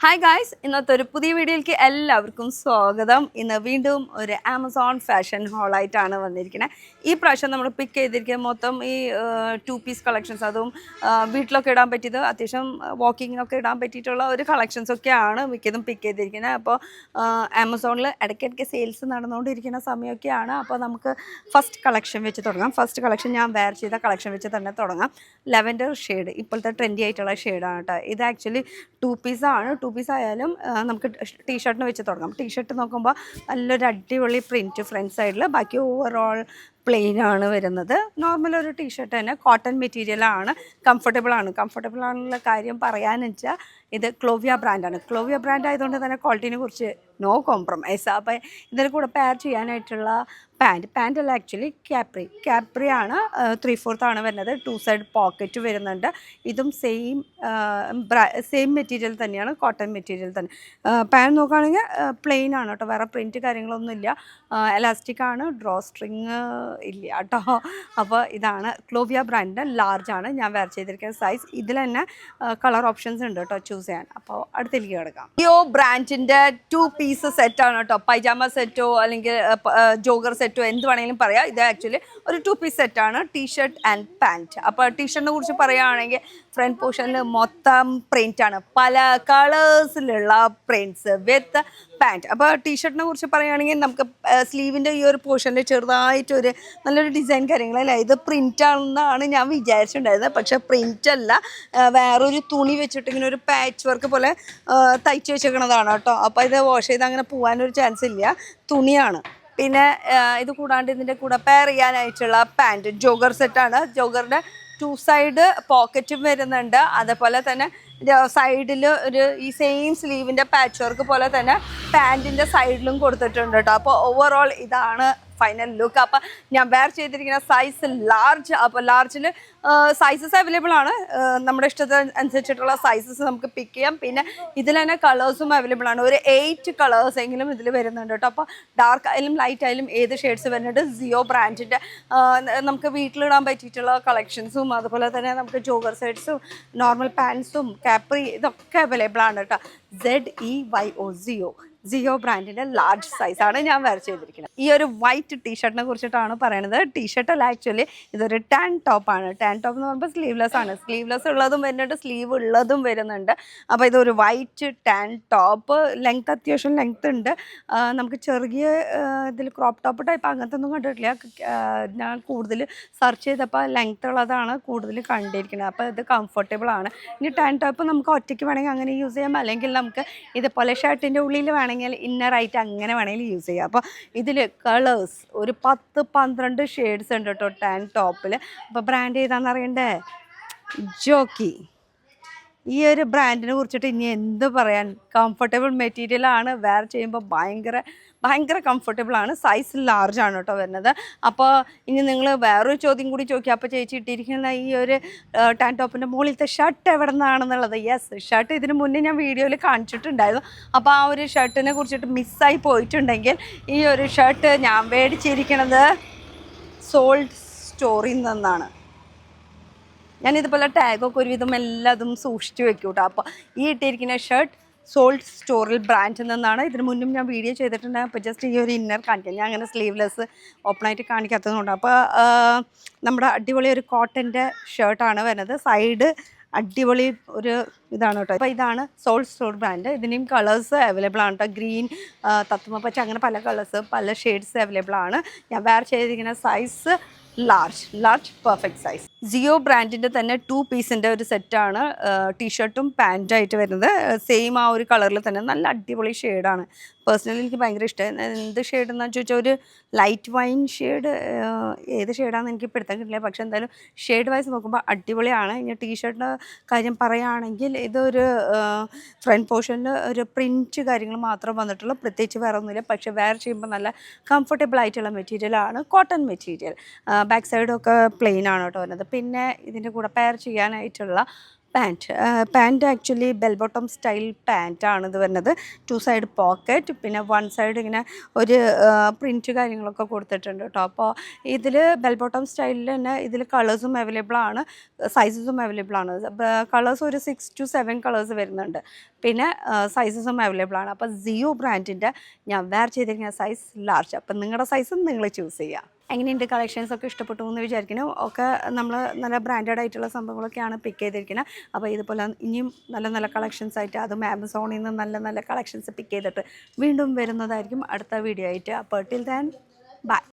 Hi guys, ഇന്നത്തെ ഒരു പുതിയ വീഡിയോയിലേക്ക് എല്ലാവർക്കും സ്വാഗതം. ഇന്ന് വീണ്ടും ഒരു ആമസോൺ ഫാഷൻ ഹോളായിട്ടാണ് വന്നിരിക്കുന്നത്. ഈ പ്രാവശ്യം നമ്മൾ പിക്ക് ചെയ്തിരിക്കുന്നത് മൊത്തം ഈ 2-piece കളക്ഷൻസ്, അതും വീട്ടിലൊക്കെ ഇടാൻ പറ്റിയത്, അത്യാവശ്യം വാക്കിങ്ങിനൊക്കെ ഇടാൻ പറ്റിയിട്ടുള്ള ഒരു കളക്ഷൻസൊക്കെയാണ് മിക്കതും പിക്ക് ചെയ്തിരിക്കുന്നത്. അപ്പോൾ ആമസോണിൽ ഇടയ്ക്കിടയ്ക്ക് സെയിൽസ് നടന്നുകൊണ്ടിരിക്കുന്ന സമയമൊക്കെയാണ്. അപ്പോൾ നമുക്ക് ഫസ്റ്റ് കളക്ഷൻ വെച്ച് തുടങ്ങാം. ഫസ്റ്റ് കളക്ഷൻ ഞാൻ വെയർ ചെയ്ത കളക്ഷൻ വെച്ച് തന്നെ തുടങ്ങാം. ലെവൻഡർ ഷെയ്ഡ് ഇപ്പോഴത്തെ ട്രെൻഡി ആയിട്ടുള്ള ഷെയ്ഡാണ് കേട്ടോ. ഇത് ആക്ച്വലി 2-piece ആണ്. 2-piece ആയാലും നമുക്ക് ടീഷർട്ടിന് വെച്ച് തുടങ്ങാം. ടീഷർട്ട് നോക്കുമ്പോൾ നല്ലൊരു അടിപൊളി പ്രിൻറ്റ് ഫ്രണ്ട് സൈഡിൽ, ബാക്കി ഓവറോൾ പ്ലെയിൻ ആണ് വരുന്നത്. നോർമൽ ഒരു ടീഷർട്ട് തന്നെ, കോട്ടൺ മെറ്റീരിയലാണ്, കംഫർട്ടബിൾ ആണെന്നുള്ള കാര്യം പറയാന്ന് വെച്ചാൽ ഇത് ക്ലോവിയ ബ്രാൻഡാണ്. ക്ലോവിയ ബ്രാൻഡ് ആയതുകൊണ്ട് തന്നെ ക്വാളിറ്റിനെ കുറിച്ച് നോ കോംപ്രമൈസ്. അപ്പോൾ ഇതിന് കൂടെ പെയർ ചെയ്യാനായിട്ടുള്ള പാൻറ്റ് അല്ല, ആക്ച്വലി ക്യാപ്രി ആണ്. 3/4 ആണ് വരുന്നത്. 2 സൈഡ് പോക്കറ്റ് വരുന്നുണ്ട്. ഇതും സെയിം മെറ്റീരിയൽ തന്നെയാണ്, കോട്ടൺ മെറ്റീരിയൽ തന്നെ. പാൻറ്റ് നോക്കുകയാണെങ്കിൽ പ്ലെയിൻ ആണ് കേട്ടോ, വേറെ പ്രിൻറ്റ് കാര്യങ്ങളൊന്നുമില്ല. എലാസ്റ്റിക് ആണ്, ഡ്രോ സ്ട്രിങ് ഇല്ല കേട്ടോ. അപ്പോൾ ഇതാണ് ക്ലോവിയ ബ്രാൻഡിൻ്റെ, ലാർജ് ആണ് ഞാൻ വെയർ ചെയ്തിരിക്കുന്ന സൈസ്. ഇതിൽ തന്നെ കളർ ഓപ്ഷൻസ് ഉണ്ട് കേട്ടോ ചൂസ് ചെയ്യാൻ. അപ്പോൾ അടുത്തേക്ക് കിടക്കാം. ജിയോ ബ്രാൻഡിൻ്റെ 2-piece സെറ്റാണ് കേട്ടോ. പൈജാമ സെറ്റോ അല്ലെങ്കിൽ ജോഗർ സെറ്റോ എന്ത് വേണമെങ്കിലും പറയാം. ഇത് ആക്ച്വലി ഒരു 2-piece സെറ്റാണ്, ടീഷർട്ട് ആൻഡ് പാൻറ്റ്. അപ്പോൾ ടീഷർട്ടിനെ കുറിച്ച് പറയുകയാണെങ്കിൽ ഫ്രണ്ട് പോർഷനിൽ മൊത്തം പ്രിൻ്റാണ്, പല കളേഴ്സിലുള്ള പ്രിൻറ്റ്സ് വിത്ത് പാൻറ്റ്. അപ്പോൾ ടീഷർട്ടിനെ കുറിച്ച് പറയുകയാണെങ്കിൽ നമുക്ക് സ്ലീവിൻ്റെ ഈ ഒരു പോർഷനിൽ ചെറുതായിട്ടൊരു നല്ലൊരു ഡിസൈൻ കാര്യങ്ങളല്ല. ഇത് പ്രിൻ്റാണെന്നാണ് ഞാൻ വിചാരിച്ചിട്ടുണ്ടായിരുന്നത്, പക്ഷേ പ്രിൻ്റ് അല്ല, വേറൊരു തുണി വെച്ചിട്ട് ഇങ്ങനെ ഒരു പാച്ച് വർക്ക് പോലെ തയ്ച്ച് വെച്ചേക്കണതാണ് കേട്ടോ. അപ്പോൾ ഇത് വാഷ് ചെയ്ത് അങ്ങനെ പോകാനൊരു ചാൻസ് ഇല്ല, തുണിയാണ്. പിന്നെ ഇത് കൂടാണ്ട് ഇതിൻ്റെ കൂടെ പെയർ ചെയ്യാനായിട്ടുള്ള പാൻറ്റ് ജോഗർ സെറ്റാണ്. ജോഗറിൻ്റെ 2 സൈഡ് പോക്കറ്റും വരുന്നുണ്ട്. അതേപോലെ തന്നെ സൈഡിൽ ഒരു ഈ സെയിം സ്ലീവിൻ്റെ പാച്ച് വർക്ക് പോലെ തന്നെ പാൻറ്റിൻ്റെ സൈഡിലും കൊടുത്തിട്ടുണ്ട് കേട്ടോ. അപ്പോൾ ഓവറോൾ ഇതാണ് ഫൈനൽ ലുക്ക്. അപ്പം ഞാൻ വെയർ ചെയ്തിരിക്കുന്ന സൈസ് ലാർജ്. അപ്പോൾ ലാർജിൽ സൈസസ് അവൈലബിൾ ആണ്, നമ്മുടെ ഇഷ്ടത്തിന് അനുസരിച്ചിട്ടുള്ള സൈസസ് നമുക്ക് പിക്ക് ചെയ്യാം. പിന്നെ ഇതിൽ തന്നെ കളേഴ്സും അവൈലബിൾ ആണ്. ഒരു 8 കളേഴ്സ് എങ്കിലും ഇതിൽ വരുന്നുണ്ട് കേട്ടോ. അപ്പോൾ ഡാർക്ക് ആയാലും ലൈറ്റ് ആയാലും ഏത് ഷെയ്ഡ്സ് വരുന്നുണ്ട്. ജിയോ ബ്രാൻഡിൻ്റെ നമുക്ക് വീട്ടിലിടാൻ പറ്റിയിട്ടുള്ള കളക്ഷൻസും, അതുപോലെ തന്നെ നമുക്ക് ജോഗർ സെറ്റ്സും നോർമൽ പാൻസും കാപ്രി ഇതൊക്കെ അവൈലബിൾ ആണ് കേട്ടോ. ZEYO ജിയോ ബ്രാൻഡിൻ്റെ ലാർജ് സൈസാണ് ഞാൻ വെയർ ചെയ്തിരിക്കുന്നത്. ഈ ഒരു വൈറ്റ് ടീഷർട്ടിനെ കുറിച്ചിട്ടാണ് പറയുന്നത്. ടീഷർട്ടല്ല, ആക്ച്വലി ഇതൊരു ടാൻ ടോപ്പാണ്. ടാൻ ടോപ്പ് എന്ന് പറയുമ്പോൾ സ്ലീവ്ലെസ് ആണ്. സ്ലീവ്ലെസ് ഉള്ളതും വരുന്നുണ്ട്, സ്ലീവ് ഉള്ളതും വരുന്നുണ്ട്. അപ്പോൾ ഇതൊരു വൈറ്റ് ടാൻ ടോപ്പ്. ലെങ്ത് അത്യാവശ്യം ലെങ്ത് ഉണ്ട്. നമുക്ക് ചെറിയ ഇതിൽ ക്രോപ്പ് ടോപ്പ് ടൈപ്പ് അങ്ങനത്തെ ഒന്നും കണ്ടിട്ടില്ല. ഞാൻ കൂടുതൽ സെർച്ച് ചെയ്തപ്പോൾ ലെങ്ത് ഉള്ളതാണ് കൂടുതൽ കണ്ടിരിക്കുന്നത്. അപ്പോൾ ഇത് കംഫർട്ടബിൾ ആണ്. ഇനി ടാൻ ടോപ്പ് നമുക്ക് ഒറ്റയ്ക്ക് വേണമെങ്കിൽ അങ്ങനെ യൂസ് ചെയ്യാം, അല്ലെങ്കിൽ നമുക്ക് ഇതുപോലെ ഷർട്ടിൻ്റെ ഉള്ളിൽ വേണമെങ്കിൽ ഇന്നറായിട്ട് അങ്ങനെ വേണമെങ്കിൽ യൂസ് ചെയ്യാം. അപ്പോൾ ഇതിൽ കളേഴ്സ് ഒരു 10-12 ഷെയ്ഡ്സ് ഉണ്ട് കേട്ടോ ടാൻ ടോപ്പിൽ. അപ്പോൾ ബ്രാൻഡ് ഏതാണെന്ന് അറിയണ്ടേ? ജോക്കി. ഈ ഒരു ബ്രാൻഡിനെ കുറിച്ചിട്ട് ഇനി എന്ത് പറയാൻ. കംഫർട്ടബിൾ മെറ്റീരിയലാണ്, വെയർ ചെയ്യുമ്പോൾ ഭയങ്കര കംഫർട്ടബിളാണ്. സൈസ് ലാർജ് ആണ് കേട്ടോ വരുന്നത്. അപ്പോൾ ഇനി നിങ്ങൾ വേറൊരു ചോദ്യം കൂടി ചോദിക്കുക. അപ്പോൾ ചേച്ചി ഇട്ടിരിക്കുന്ന ഈ ഒരു ടാൻ ടോപ്പിൻ്റെ മുകളിലത്തെ ഷർട്ട് എവിടെ നിന്നാണെന്നുള്ളത്. യെസ്, ഷർട്ട് ഇതിന് മുന്നേ ഞാൻ വീഡിയോയിൽ കാണിച്ചിട്ടുണ്ടായിരുന്നു. അപ്പോൾ ആ ഒരു ഷർട്ടിനെ കുറിച്ചിട്ട് മിസ്സായി പോയിട്ടുണ്ടെങ്കിൽ, ഈ ഒരു ഷർട്ട് ഞാൻ മേടിച്ചിരിക്കുന്നത് സോൾഡ് സ്റ്റോറിൽ നിന്നാണ്. ഞാനിതുപോലെ ടാഗൊക്കെ ഒരുവിധം എല്ലാതും സൂക്ഷിച്ച് വെക്കും കേട്ടോ. അപ്പോൾ ഈ ഇട്ടിരിക്കുന്ന ഷർട്ട് സോൾഡ് സ്റ്റോറിൽ ബ്രാൻഡിൽ നിന്നാണ്. ഇതിന് മുന്നും ഞാൻ വീഡിയോ ചെയ്തിട്ടുണ്ട്. അപ്പോൾ ജസ്റ്റ് ഈ ഒരു ഇന്നർ കാണിക്കാം. ഞാൻ അങ്ങനെ സ്ലീവ്ലെസ് ഓപ്പണായിട്ട് കാണിക്കാത്തതുകൊണ്ട്. അപ്പോൾ നമ്മുടെ അടിപൊളി ഒരു കോട്ടൻ്റെ ഷർട്ടാണ് വരുന്നത്. സൈഡ് അടിപൊളി ഒരു ഇതാണ് കേട്ടോ. അപ്പോൾ ഇതാണ് സോൾഡ് സ്റ്റോർ ബ്രാൻഡ്. ഇതിൻ്റെയും കളേഴ്സ് അവൈലബിൾ ആണ് കേട്ടോ. ഗ്രീൻ, തത്തുമ പച്ച, അങ്ങനെ പല കളേഴ്സ്, പല ഷെയ്ഡ്സ് അവൈലബിൾ ആണ്. ഞാൻ വെയർ ചെയ്തിരിക്കുന്ന size large perfect size. Jio ബ്രാൻഡിൻ്റെ തന്നെ 2-piece ഒരു സെറ്റാണ്. ടീഷർട്ടും പാൻറ്റായിട്ട് വരുന്നത്. സെയിം ആ ഒരു കളറിൽ തന്നെ നല്ല അടിപൊളി ഷെയ്ഡാണ്. പേഴ്സണലി എനിക്ക് ഭയങ്കര ഇഷ്ടമായി. എന്ത് ഷെയ്ഡെന്ന് ചോദിച്ചാൽ ഒരു ലൈറ്റ് വൈൻ ഷെയ്ഡ്. ഏത് ഷെയ്ഡാണെന്ന് എനിക്ക് പെടുത്താൻ കിട്ടില്ല, പക്ഷേ എന്തായാലും ഷെയ്ഡ് വൈസ് നോക്കുമ്പോൾ അടിപൊളിയാണ്. ഇനി ടീഷർട്ടിൻ്റെ കാര്യം പറയുകയാണെങ്കിൽ ഇതൊരു ഫ്രണ്ട് പോർഷനിൽ ഒരു പ്രിൻറ്റ് കാര്യങ്ങൾ മാത്രം വന്നിട്ടുള്ളൂ, പ്രത്യേകിച്ച് വേറെ ഒന്നുമില്ല. പക്ഷേ വെയർ ചെയ്യുമ്പോൾ നല്ല കംഫർട്ടബിൾ ആയിട്ടുള്ള മെറ്റീരിയലാണ്, കോട്ടൺ മെറ്റീരിയൽ. ബാക്ക് സൈഡൊക്കെ പ്ലെയിൻ ആണ് കേട്ടോ വരുന്നത്. പിന്നെ ഇതിൻ്റെ കൂടെ പെയർ ചെയ്യാനായിട്ടുള്ള pant actually bell bottom style പാൻറ്റാണ് ഇത് വരുന്നത്. 2 സൈഡ് പോക്കറ്റ്, പിന്നെ 1 സൈഡ് ഇങ്ങനെ ഒരു പ്രിൻറ്റ് കാര്യങ്ങളൊക്കെ കൊടുത്തിട്ടുണ്ട് കേട്ടോ. അപ്പോൾ ഇതിൽ ബെൽ ബോട്ടം സ്റ്റൈലിൽ തന്നെ ഇതിൽ കളേഴ്സും അവൈലബിൾ ആണ്, സൈസസും അവൈലബിൾ ആണ്. കളേഴ്സ് ഒരു 6 to 7 കളേഴ്സ് വരുന്നുണ്ട്, പിന്നെ സൈസസും അവൈലബിൾ ആണ്. അപ്പോൾ സിയോ ബ്രാൻഡിൻ്റെ ഞാൻ വെയർ ചെയ്തിരിക്കുന്ന സൈസ് ലാർജ്. അപ്പം നിങ്ങളുടെ സൈസും നിങ്ങൾ ചൂസ് ചെയ്യുക. എങ്ങനെയുണ്ട് കളക്ഷൻസ് ഒക്കെ ഇഷ്ടപ്പെട്ടു എന്ന് വിചാരിക്കുന്നു. ഒക്കെ നമ്മൾ നല്ല ബ്രാൻഡഡ് ആയിട്ടുള്ള സംഭവങ്ങളൊക്കെയാണ് പിക്ക് ചെയ്തിരിക്കുന്നത്. അപ്പോൾ ഇതുപോലെ ഇനിയും നല്ല നല്ല കളക്ഷൻസ് ആയിട്ട്, അതും ആമസോണിൽ നിന്ന് നല്ല നല്ല കളക്ഷൻസ് പിക്ക് ചെയ്തിട്ട് വീണ്ടും വരുന്നതായിരിക്കും അടുത്ത വീഡിയോ ആയിട്ട്. അപ്പോൾ ടിൽ ദെൻ ബൈ.